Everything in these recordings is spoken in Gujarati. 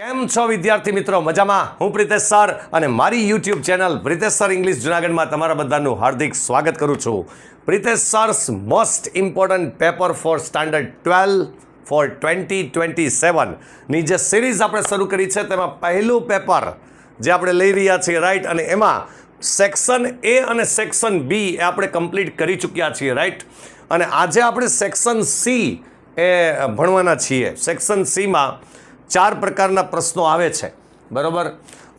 કેમ છો વિદ્યાર્થી મિત્રો? મજામાં? હું પ્રિતેશ સર અને મારી YouTube channel Pritesh sir English જુનાગઢમાં તમારા બધાનું હાર્દિક સ્વાગત કરું છું. Pritesh sir's most important paper for standard 12 for 2027 ની જે સિરીઝ આપણે શરૂ કરી છે તેમાં પહેલું પેપર જે આપણે લઈ રહ્યા છીએ, રાઈટ, અને એમાં સેક્શન એ અને સેક્શન બી એ આપણે કમ્પ્લીટ કરી ચૂક્યા છીએ, રાઈટ, અને આજે આપણે સેક્શન સી એ ભણવાના છીએ. સેક્શન સીમાં 4 પ્રકારના પ્રશ્નો આવે છે, બરાબર,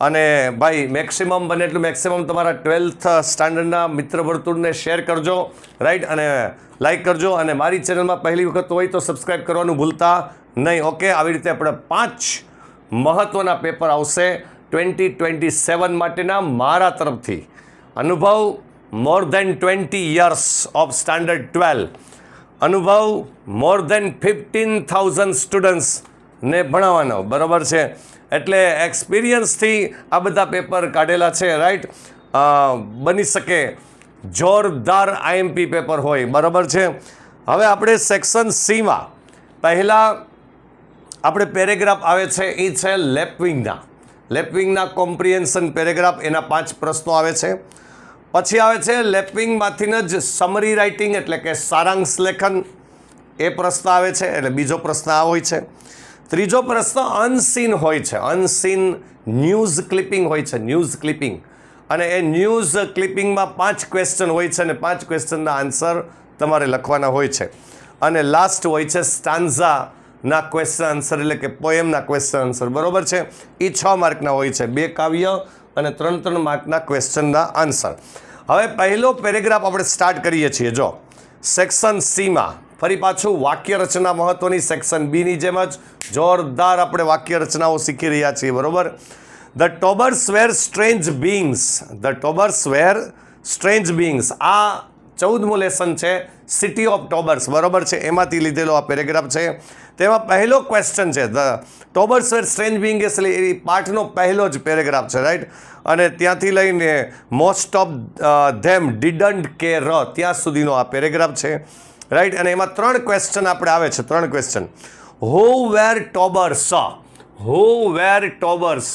અને ભાઈ મેક્સિમમ બને એટલું મેક્સિમમ તમારા 12th સ્ટાન્ડર્ડના મિત્ર વર્તુળને શેર કરજો, રાઈટ, અને લાઈક કરજો, અને મારી ચેનલમાં પહેલી વખત હોય તો સબસ્ક્રાઈબ કરવાનું ભૂલતા નહીં. ઓકે, આવી રીતે આપણે 5 મહત્ત્વના પેપર આવશે 2027 માટેના મારા તરફથી. અનુભવ મોર દેન 20 years ઓફ સ્ટાન્ડર્ડ 12, અનુભવ મોર દેન 15,000 સ્ટુડન્ટ્સ ને ભણાવવાનો, બરાબર છે, એટલે એક્સપિરિયન્સથી આ બધા પેપર કાઢેલા છે, રાઈટ. બની શકે જોરદાર આઈએમપી પેપર હોય, બરાબર છે. હવે આપણે સેક્શન સીમાં પહેલાં આપણે પેરેગ્રાફ આવે છે એ છે લેપવિંગના કોમ્પ્રિહેન્શન પેરેગ્રાફ, એના 5 પ્રશ્નો આવે છે. પછી આવે છે લેપવિંગમાંથી જ સમરી રાઇટિંગ એટલે કે સારાંશ લેખન, એ પ્રશ્ન આવે છે, એટલે બીજો પ્રશ્ન આ હોય છે. ત્રીજો પ્રશ્ન અનસીન હોય છે, અનસીન ન્યૂઝ ક્લિપિંગ હોય છે, ન્યૂઝ ક્લિપિંગ, અને એ ન્યૂઝ ક્લિપિંગમાં 5 ક્વેશ્ચન હોય છે અને 5 ક્વેશ્ચનના આન્સર તમારે લખવાના હોય છે. અને લાસ્ટ હોય છે સ્ટાન્ઝાના ક્વેશ્ચન આન્સર એટલે કે પોએમના ક્વેશ્ચન આન્સર, બરાબર છે. એ 6 માર્કના હોય છે, 2 કાવ્ય અને 3 માર્કના ક્વેશ્ચનના આન્સર. હવે પહેલો પેરેગ્રાફ આપણે સ્ટાર્ટ કરીએ છીએ. જો સેક્શન સીમાં ફરી પાછું વાક્ય રચના મહત્વની, સેક્શન બીની જેમ જ જોરદાર આપણે વાક્ય રચનાઓ શીખી રહ્યા છીએ, બરાબર. The Tobors were strange beings, the Tobors were strange beings, આ 14મું લેસન છે, સિટી ઓફ ટોબર્સ, બરાબર છે, એમાંથી લીધેલો આ પેરેગ્રાફ છે. તેમાં પહેલો ક્વેશ્ચન છે the Tobors were strange being, એટલે એ પાઠનો પહેલો જ પેરેગ્રાફ છે, રાઈટ, અને ત્યાંથી લઈને most of them didn't care ત્યાં સુધીનો આ પેરેગ્રાફ છે, રાઈટ. અને એમાં 3 ક્વેશ્ચન આપણે આવે છે, 3 ક્વેશ્ચન. હુ વેર ટોબર્સ, હુ વેર ટોબર્સ,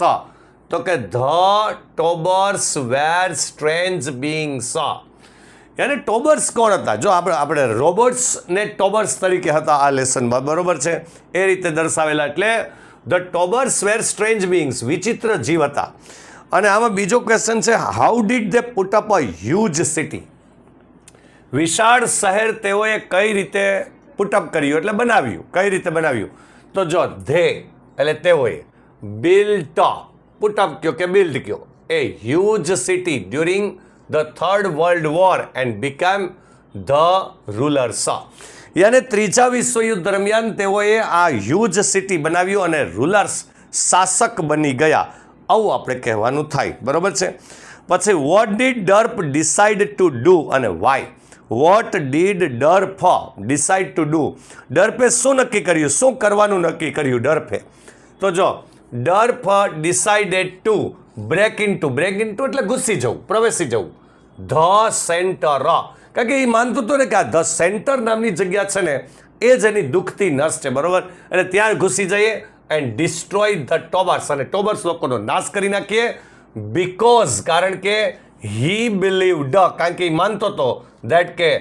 તો કે ધ ટોબર્સ વેર સ્ટ્રેન્જ બીંગ્સ, યાની ટોબર્સ કોણ હતા? જો આપણે રોબોટ્સ ને ટોબર્સ તરીકે હતા આ લેસનમાં, બરાબર છે, એ રીતે દર્શાવેલા. એટલે ધ ટોબર્સ વેર સ્ટ્રેન્જ બીંગ્સ, વિચિત્ર જીવ હતા. અને આમાં બીજો ક્વેશ્ચન છે how did they put up a huge city, વિશાળ શહેર તેઓએ કઈ રીતે પુટઅપ કર્યું એટલે બનાવ્યું, કઈ રીતે બનાવ્યું? તો જો ધે એટલે તેઓએ, બિલ્ટ પુટઅપ કયો કે બિલ્ડ કયો, a huge city during the 3rd world war and became the rulers, યાને 3જા વિશ્વયુદ્ધ દરમિયાન તેઓએ આ હ્યુજ સિટી બનાવ્યું અને રૂલર્સ શાસક બની ગયા, આવું આપણે કહેવાનું થાય, બરાબર છે. પછી what did Derp decide to do અને why, what did Derp decide to do, ડર્પે શું નક્કી કર્યું, શું કરવાનું નક્કી કર્યું ડર્પે? તો જો ડર્પ ડિસાઇડેડ ટુ બ્રેક ઇન્ટુ એટલે ઘૂસી જવું, પ્રવેશી જવું, ધ સેન્ટર, કારણ કે એ માનતું હતું ને કે આ ધ સેન્ટર નામની જગ્યા છે ને એ જ એની દુખતી નસ છે, બરાબર, એટલે ત્યાં ઘૂસી જઈએ એન્ડ ડિસ્ટ્રોય ધ ટોબર્સ, અને ટોબર્સ લોકોનો નાશ કરી નાખીએ. બીકોઝ કારણ કે હી બિલીવડ, કારણ કે એ માનતો હતો દેટ કે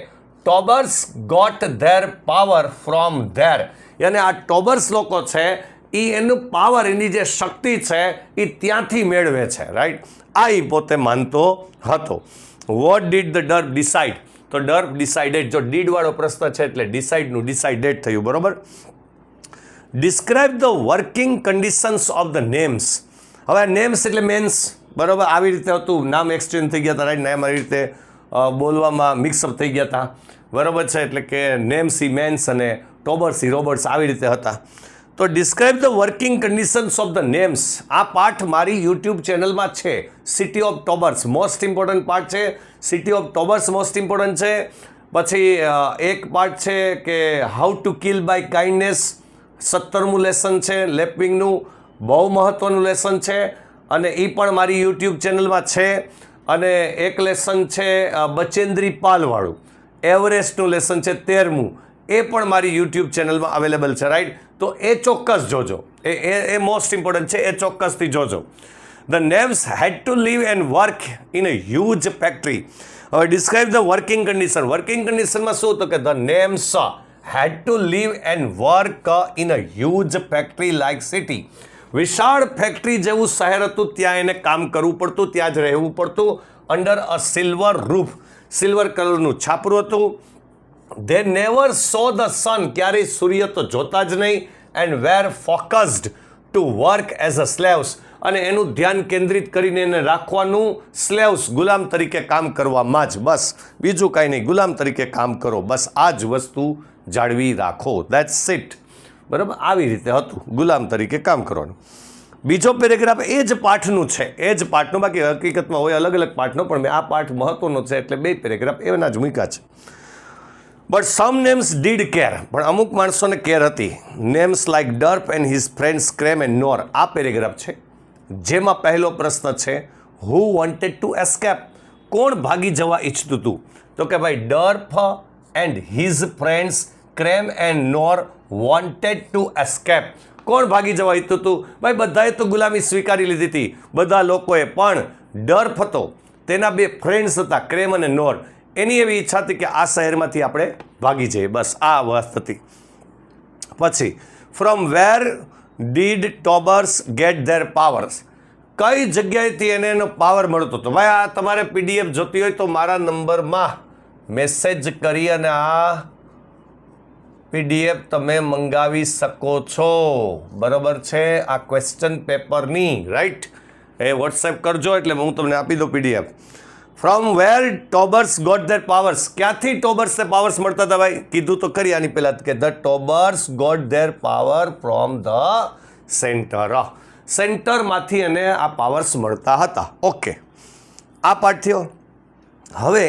Tobors got their power from there, યાને આ ટોબર્સ લોકો છે એ એનું પાવર, એની જે શક્તિ છે એ ત્યાંથી મેળવે છે, રાઈટ, આ એ પોતે માનતો હતો. વોટ ડીડ ધ ડર્પ ડિસાઇડ, તો ડર્પ ડિસાઇડેડ, જો ડીડવાળો પ્રશ્ન છે એટલે ડિસાઇડનું ડિસાઇડેડ થયું, બરાબર. Describe the working conditions of the names, હવે નેમ્સ એટલે મેન્સ, બરાબર, આવી રીતે હતું, નામ એક્સચેન્જ થઈ ગયા હતા, રાઈટ, નામ આવી રીતે બોલવામાં મિક્સઅપ થઈ ગયા હતા, બરાબર છે, એટલે કે નેમ્સ ઈ મેન્સ અને ટોબર્સ ઈ રોબર્ટ્સ, આવી રીતે હતા. તો describe the working conditions of the names, આ પાઠ મારી યુટ્યુબ ચેનલમાં છે, city of Tobors most important part છે, city of Tobors most important છે. પછી એક પાર્ટ છે કે how to kill by kindness, 17મું લેસન છે લેપવિંગનું, બહુ મહત્ત્વનું લેસન છે અને એ પણ મારી યુટ્યુબ ચેનલમાં છે. અને એક લેસન છે બચેન્દ્રી પાલવાળું, એવરેસ્ટનું લેસન છે 13મું, એ પણ મારી યુટ્યુબ ચેનલમાં અવેલેબલ છે, રાઈટ. તો એ ચોક્કસ જોજો, એ મોસ્ટ ઇમ્પોર્ટન્ટ છે, એ ચોક્કસથી જોજો. The names had to live and work in a huge factory. હવે describe the working condition. Working કન્ડિશનમાં શું? તો કે the names had to live and work in a huge factory like city. વિશાળ ફેક્ટરી જેવું શહેર હતું, ત્યાં એને કામ કરવું પડતું, ત્યાં જ રહેવું પડતું, under a silver roof. Silver કલરનું છાપરું હતું. They never so the sun. ક્યારેય સૂર્ય તો જોતા જ નહીં. And where focused to work as a slaves. અને એનું ધ્યાન કેન્દ્રિત કરીને એને રાખવાનું સ્લેવ્સ, ગુલામ તરીકે કામ કરવામાં જ. બસ બીજું કાંઈ નહીં, ગુલામ તરીકે કામ કરો, બસ આ જ વસ્તુ જાળવી રાખો. That's it. બરાબર, આવી રીતે હતું, ગુલામ તરીકે કામ કરવાનું. બીજો પેરેગ્રાફ એ જ પાઠનું છે, એ જ પાઠનો. બાકી હકીકતમાં હોય અલગ અલગ પાઠનો, પણ મેં આ પાઠ મહત્વનો છે એટલે 2 પેરેગ્રાફ એના જ મૂક્યા છે. But some names did care. પણ અમુક માણસોને કેર હતી. Names like Derp and his friends Krem and Nor. આ પેરેગ્રાફ છે, જેમાં પહેલો પ્રશ્ન છે હુ વોન્ટેડ ટુ એસ્કેપ. કોણ ભાગી જવા ઈચ્છતું હતું? તો કે ભાઈ Derp and his friends Krem and Nor wanted to escape. કોણ ભાગી જવા ઈચ્છતું હતું? ભાઈ બધાએ તો ગુલામી સ્વીકારી લીધી હતી, બધા લોકોએ. પણ ડર્પ હતો, તેના 2 ફ્રેન્ડ્સ હતા, ક્રેમ અને નોર. એની એવી ઈચ્છા હતી કે આ શહેરમાંથી આપણે ભાગી જઈએ. બસ આ વાત હતી. પછી from where did Tobors get their powers. કઈ જગ્યાએથી એને એનો પાવર મળતો હતો? ભાઈ આ તમારે PDF જોતી હોય તો મારા નંબરમાં મેસેજ કરી અને આ PDF તમે મંગાવી શકો છો. બરાબર છે? આ ક્વેશ્ચન પેપરની, રાઈટ? એ વોટ્સએપ કરજો એટલે હું તમને આપી દઉં PDF. From where Tobors got their powers. ક્યાંથી ટોબર્સને પાવર્સ મળતા હતા? ભાઈ કીધું તો ખરી આની પહેલાં કે the Tobors got their power from the centre. સેન્ટરમાંથી એને આ પાવર્સ મળતા હતા. ઓકે, આ પાઠ થયો. હવે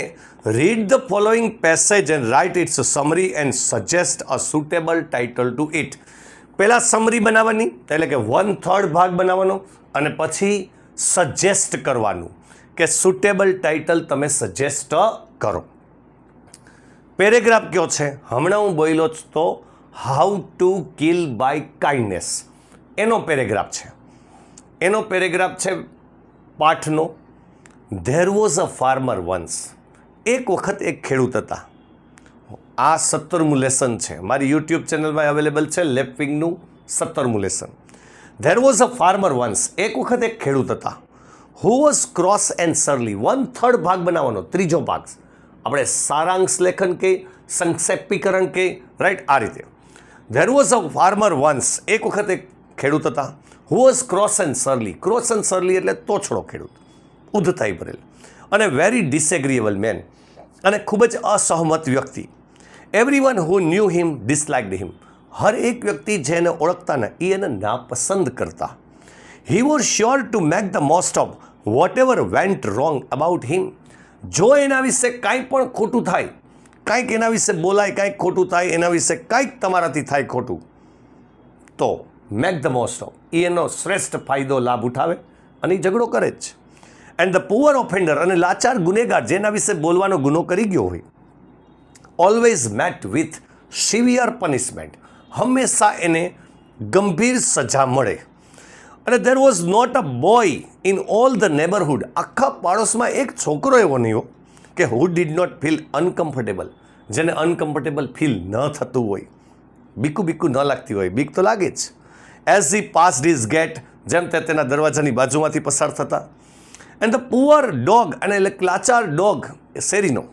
read the following passage and write its summary and suggest a suitable title to it. પહેલાં સમરી બનાવવાની, એટલે કે 1/3 ભાગ બનાવવાનો, અને પછી સજેસ્ટ કરવાનું કે સુટેબલ ટાઇટલ તમે સજેસ્ટ કરો. પેરેગ્રાફ કયો છે? હમણાં હું બોલ્યો જ તો how to kill by kindness. એનો પેરેગ્રાફ છે. એનો પેરેગ્રાફ છે પાઠનો. There was a farmer once. એક વખત એક ખેડૂત હતા. આ 17મું લેસન છે, મારી યુટ્યુબ ચેનલમાં અવેલેબલ છે, લેપવિંગનું 17મું lesson. There was a farmer once. એક વખત એક ખેડૂત હતા. Who was cross and surly. 1/3 ભાગ બનાવવાનો, ત્રીજો ભાગ. આપણે સારાંશ લેખન કે સંક્ષેપીકરણ કે, રાઈટ? આ રીતે. There was a farmer once. એક વખત એક ખેડૂત હતા. Who was cross and surly. Cross and surly એટલે તોછડો ખેડૂત, ઉદ્ધતાઈ ભરેલ, અને વેરી ડિસએગ્રીએબલ મેન, અને ખૂબ જ અસહમત વ્યક્તિ. એવરીવન હુ ન્યૂ હિમ ડિસલાઇક્ડ હિમ. હર એક વ્યક્તિ જેને ઓળખતા ને એ એને નાપસંદ કરતા. He was sure to make the most of whatever went wrong about him. જો એના વિશે કાંઈ પણ ખોટું થાય, કાંઈક એના વિશે બોલાય, કાંઈક ખોટું થાય, એના વિશે કાંઈક તમારાથી થાય ખોટું, તો મેક ધ મોસ્ટ ઓફ, એનો શ્રેષ્ઠ ફાયદો, લાભ ઉઠાવે અને એ ઝઘડો કરે જ. એન્ડ ધ પુઅર ઓફેન્ડર, અને લાચાર ગુનેગાર જેના વિશે બોલવાનો ગુનો કરી ગયો હોય, always met with severe punishment. હંમેશા એને ગંભીર સજા મળે. અને there was not a boy in all the neighbourhood. આખા પાડોશમાં એક છોકરો એવો નહીં હો કે who did not feel uncomfortable, જેને અનકમ્ફર્ટેબલ ફીલ ન થતું હોય, બીકું ન લાગતી હોય. બીક તો લાગે જ. As he passed his gate, જેમ તે તેના દરવાજાની બાજુમાંથી પસાર થતા. એન્ડ ધ પુઅર ડોગ, અને લાચાર ડોગ શેરીનો,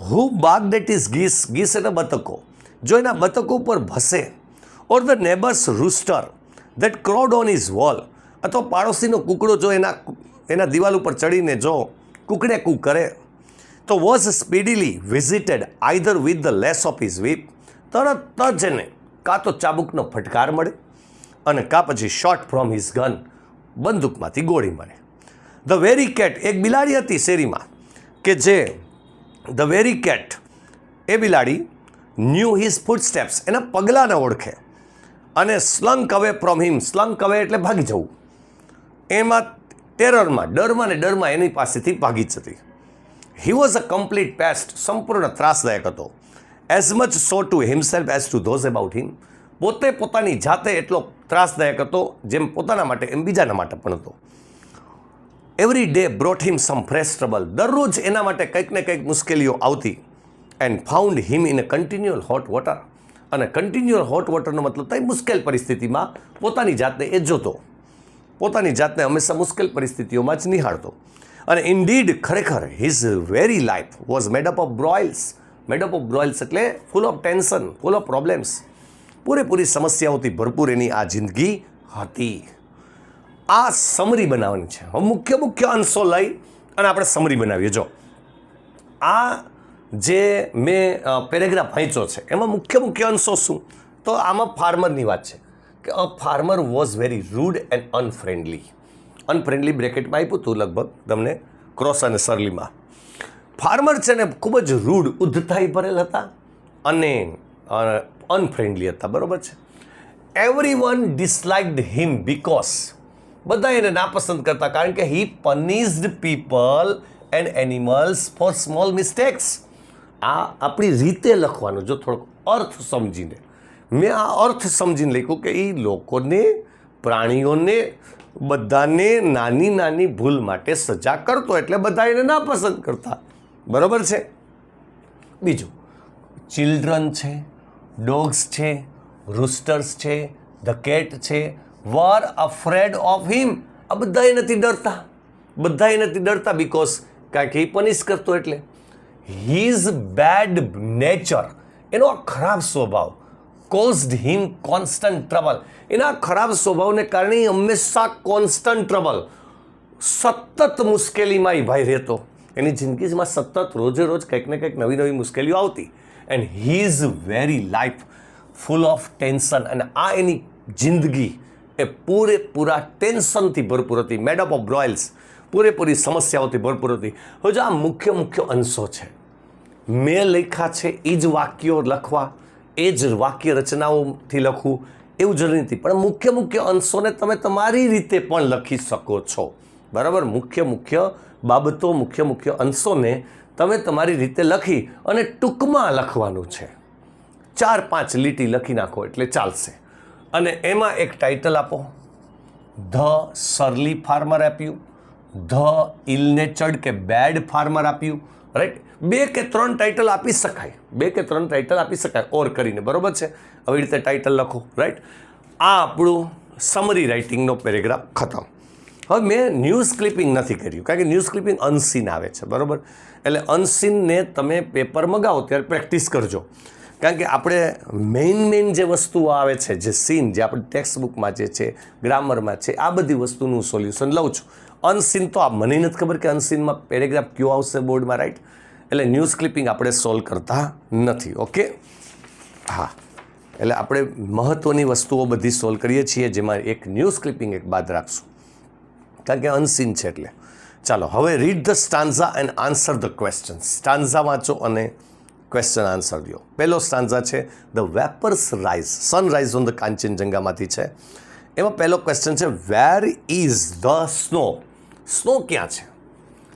who barked at his geese. Geese એટલે બતકો. જો એના બતકો ઉપર ભસે. Or the neighbour's rooster that crowed on his wall. અથવા પાડોશીનો કુકડો જો એના દિવાલ ઉપર ચડીને જો કુકડે કૂ કરે, તો was speedily visited either with the lash of his whip. તરત જ એને કાં તો ચાબુકનો ફટકાર મળે, અને કાં પછી શોટ ફ્રોમ હિઝ ગન, બંદૂકમાંથી ગોળી મળે. ધ વેરી કેટ, એક બિલાડી હતી શેરીમાં કે જે ધ વેરી કેટ, એ બિલાડી ન્યૂ હિઝ ફૂટસ્ટેપ્સ, એના પગલાંને ઓળખે. અને સ્લંક અવે ફ્રોમ હિમ. સ્લંક અવે એટલે ભાગી જવું. એમાં ટેરરમાં, ડરમાં ને ડરમાં એની પાસેથી ભાગી જતી. He was a complete pest. સંપૂર્ણ ત્રાસદાયક હતો. As much so to himself as to those about him. પોતે પોતાની જાતે એટલો ત્રાસદાયક હતો, જેમ પોતાના માટે એમ બીજાના માટે પણ હતો. એવરી ડે બ્રોટ હિમ સમ ફ્રેશ ટ્રબલ. દરરોજ એના માટે કંઈક ને કંઈક મુશ્કેલીઓ આવતી. And found him in a કન્ટિન્યુઅલ hot water. અને કન્ટિન્યુઅલ હોટ વોટરનો મતલબ થાય મુશ્કેલ પરિસ્થિતિમાં પોતાની જાતને એ જોતો, પોતાની જાતને હંમેશા મુશ્કેલ પરિસ્થિતિઓમાં જ નિહાળતો. અને ઇન્ડીડ ખરેખર his very life was made up of broils. Made up of broils એટલે full of tension, full of problems. પૂરેપૂરી સમસ્યાઓથી ભરપૂર એની આ જિંદગી હતી. આ સમરી બનાવવાની છે. હવે મુખ્ય મુખ્ય અંશો લઈ અને આપણે સમરી બનાવીએ. જો આ જે મેં પેરેગ્રાફ વાંચ્યો છે એમાં મુખ્ય મુખ્ય અંશો શું, તો આમાં ફાર્મરની વાત છે કે a farmer was very rude and unfriendly. Unfriendly બ્રેકેટમાં આપ્યું હતું લગભગ તમને ક્રોસ અને સરલીમાં. ફાર્મર છે ને ખૂબ જ રૂડ, ઉદ્ધતાઈ ભરેલ હતા અને અનફ્રેન્ડલી હતા. બરાબર છે. Everyone disliked him because, બધા એને નાપસંદ કરતા કારણ કે he punished people and animals for small mistakes. આ આપણી રીતે લખવાનું, જો થોડોક અર્થ સમજીને. મેં આ અર્થ સમજીને લખ્યું કે એ લોકોને, પ્રાણીઓને, બધાને નાની નાની ભૂલ માટે સજા કરતો, એટલે બધા એને નાપસંદ કરતા. બરાબર છે. બીજું, ચિલ્ડ્રન છે, ડોગ્સ છે, રૂસ્ટર્સ છે, ધ કેટ છે, વર અફ્રેડ ઓફ હિમ. આ બધા નથી ડરતા, બધા નથી ડરતા બીકોઝ કારણ કે એ પનિશ કરતો. એટલે હિઝ બેડ નેચર, એનો ખરાબ સ્વભાવ, કોઝડ હિમ કોન્સ્ટન્ટ ટ્રબલ. એના ખરાબ સ્વભાવને કારણે હંમેશા કોન્સ્ટન્ટ ટ્રબલ, સતત મુશ્કેલીમાં એ ભાઈ રહેતો. એની જિંદગીમાં સતત રોજે રોજ કંઈક ને કંઈક નવી નવી મુશ્કેલીઓ આવતી. And his very life full of tension. અને આ એની જિંદગી એ પૂરેપૂરા ટેન્શનથી ભરપૂર હતી. મેડઅપ ઓફ બ્રોઇલ્સ, પૂરેપૂરી સમસ્યાઓથી ભરપૂર હતી. હવે જો આ મુખ્ય મુખ્ય અંશો છે, મેં લખ્યા છે એ જ વાક્યો લખવા, એ જ વાક્ય રચનાઓથી લખવું એવું જરૂરી નથી, પણ મુખ્ય મુખ્ય અંશોને તમે તમારી રીતે પણ લખી શકો છો. બરાબર. મુખ્ય મુખ્ય બાબતો, મુખ્ય મુખ્ય અંશોને તમે તમારી રીતે લખી અને ટૂંકમાં લખવાનું છે. 4-5 લીટી લખી નાખો એટલે ચાલશે. અને એમાં એક ટાઇટલ આપો. ધ સરલી ફાર્મર આપ્યું, ધ ઇલનેચર્ડ કે બેડ ફાર્મર આપ્યું. રાઈટ. 2 કે 3 ટાઇટલ આપી શકાય, 2 કે 3 ટાઇટલ આપી શકાય ઓર કરીને. બરાબર છે. આવી રીતે ટાઇટલ લખો. રાઈટ. આ આપણું સમરી રાઇટિંગનો પેરેગ્રાફ ખતમ. હવે મેં ન્યૂઝ ક્લિપિંગ નથી કર્યું કારણ કે ન્યૂઝ ક્લિપિંગ અનસીન આવે છે. બરાબર. એટલે અનસીનને તમે પેપર મગાવો ત્યારે પ્રેક્ટિસ કરજો. કારણ કે આપણે મેઇન જે વસ્તુઓ આવે છે, જે સીન, જે આપણે ટેક્સ્ટ બુકમાં જે છે, ગ્રામરમાં છે, આ બધી વસ્તુનું સોલ્યુશન લઉં છું. અનસીન તો આ મને નથી ખબર કે અનસીનમાં પેરેગ્રાફ કયો આવશે બોર્ડમાં. રાઈટ. એટલે ન્યૂઝ ક્લિપિંગ આપણે સોલ્વ કરતા નથી. ઓકે. હા, એટલે આપણે મહત્ત્વની વસ્તુઓ બધી સોલ્વ કરીએ છીએ, જેમાં એક ન્યૂઝ ક્લિપિંગ એક બાદ રાખશું કારણ કે અનસીન છે. એટલે ચાલો હવે read the stanza and answer the question. Stanza વાંચો અને ક્વેશ્ચન આન્સર દો. પહેલો સ્ટાન્ઝા છે the vapours rise, sunrise on the કાંચનજંગામાંથી છે. એમાં પહેલો ક્વેશ્ચન છે where is the snow. Snow ક્યાં છે?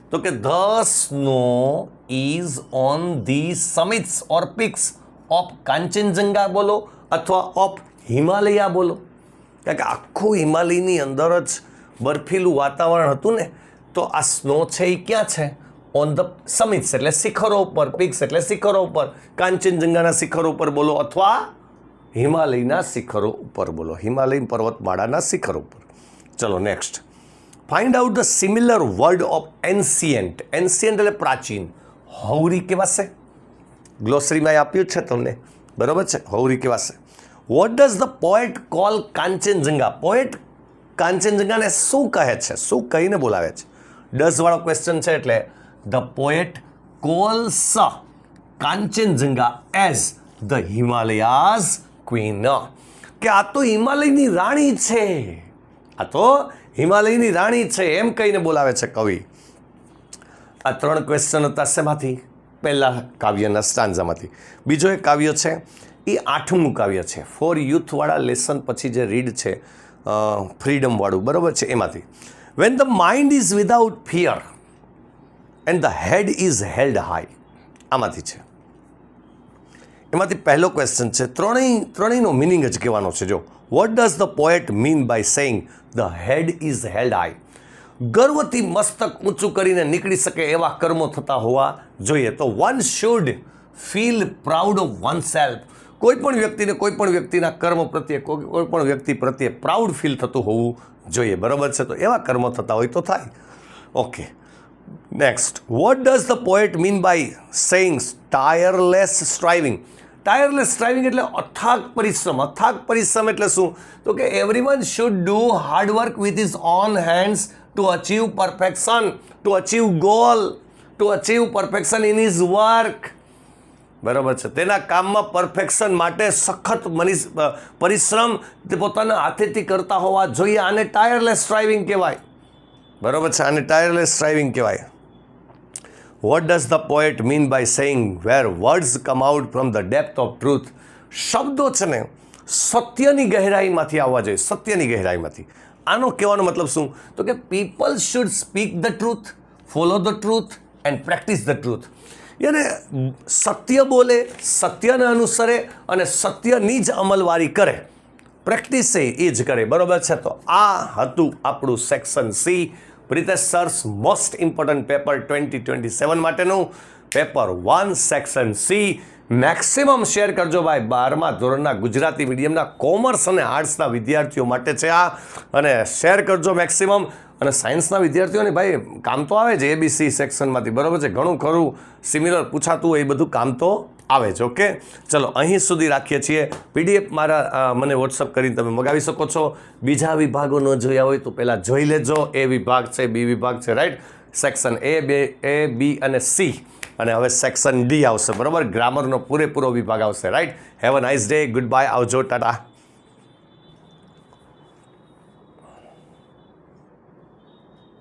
તો કે the snow is on the summits or peaks of Kanchenjunga બોલો અથવા ઓફ હિમાલયા બોલો. કારણ કે આખું હિમાલયની અંદર જ બર્ફીલું વાતાવરણ હતું ને, તો આ સ્નો છે એ ક્યાં છે? ઓન ધ સમિટ્સ એટલે શિખરો ઉપર, પીક્સ એટલે શિખરો ઉપર, કાંચનજંગાના શિખરો ઉપર બોલો અથવા હિમાલયના શિખરો ઉપર બોલો, હિમાલય પર્વતમાળાના શિખરો ઉપર. ચલો next. Find out the similar word of ancient. Ancient એટલે પ્રાચીન. હૌરી કેવાશે? ગ્લોસરીમાં આપ્યું છે તમને. બરાબર છે. હૌરી કેવાશે. What does the poet call Kanchenjunga. Poet કાંચનજંગાને શું કહે છે, શું કહીને બોલાવે છે? ડઝ વાળો ક્વેશ્ચન છે એટલે the poet calls Kanchenjunga as the Himalayas queen. કે આ તો હિમાલયની રાણી છે, આ તો હિમાલયની રાણી છે એમ કહીને બોલાવે છે કવિ. આ 3 ક્વેશ્ચન હતા શેમાંથી? પહેલા કાવ્યના સ્ટાન્ઝામાંથી. બીજો એક કાવ્ય છે એ 8મું કાવ્ય છે, ફોર યુથવાળા લેસન પછી જે રીડ છે ફ્રીડમવાળું. બરાબર છે. એમાંથી when the mind is without fear and the head is held high. આમાંથી છે. એમાંથી પહેલો ક્વેશ્ચન છે, ત્રણેયનો મિનિંગ જ કહેવાનો છે. જો what does the poet mean by saying the head is held high? ગર્વથી મસ્તક ઊંચું કરીને નીકળી શકે એવા કર્મો થતા હોવા જોઈએ. તો one should feel proud of one self. કોઈ પણ વ્યક્તિના કર્મ પ્રત્યે કોઈ પણ વ્યક્તિ પ્રત્યે પ્રાઉડ ફીલ થતું હોવું જોઈએ. બરાબર છે? તો એવા કર્મો થતા હોય તો થાય. Okay, next, what does the poet mean by saying tireless striving? Tireless striving એટલે અથાગ પરિશ્રમ. અથાગ પરિશ્રમ એટલે શું? તો કે everyone should do hard work with his own hands to achieve perfection, to achieve goal, to achieve perfection in his work. બરાબર છે? તેના કામમાં પરફેક્શન માટે સખત પરિશ્રમ તે પોતાના હાથેથી કરતા હોવા જોઈએ. આને ટાયરલેસ સ્ટ્રાઇવિંગ કહેવાય. બરાબર છે? આને ટાયરલેસ સ્ટ્રાઇવિંગ કહેવાય. What does the poet mean by saying where words come out from the depth of truth? શબ્દો છે ને સત્યની ગહેરાઈમાંથી આવવા જોઈએ. સત્યની ગહેરાઈમાંથી. આનો કહેવાનો મતલબ શું? તો કે people should speak the truth, follow the truth and practice the truth. યાને સત્ય બોલે, સત્યને અનુસરે અને સત્યની જ અમલવારી કરે, પ્રેક્ટિસ એ જ કરે. બરાબર છે? તો આ હતું આપણું section C, Pritesh sir's most important paper 2027 માટેનું paper 1 section C. Maximum share કરજો ભાઈ. 12મા ધોરણના ગુજરાતી મીડિયમના કોમર્સ અને આર્ટ્સના વિદ્યાર્થીઓ માટે છે આ, અને શેર કરજો મેક્સિમમ. અને સાયન્સના વિદ્યાર્થીઓને ભાઈ કામ તો આવે છે ABC સેક્શનમાંથી. બરાબર છે? ઘણું ખરું સિમિલર પૂછાતું હોય એ બધું કામ તો આવે છે. ઓકે, ચલો અહીં સુધી રાખીએ છીએ. PDF મને વોટ્સઅપ કરીને તમે મગાવી શકો છો. બીજા વિભાગો ન જોયા હોય તો પહેલાં જોઈ લેજો. A વિભાગ છે, B વિભાગ છે, રાઈટ? સેક્શન A, B અને C, અને હવે સેક્શન D આવશે. બરાબર? ગ્રામરનો પૂરેપૂરો વિભાગ આવશે. Right? Have a nice day. Good bye. આવજો. ટાટા.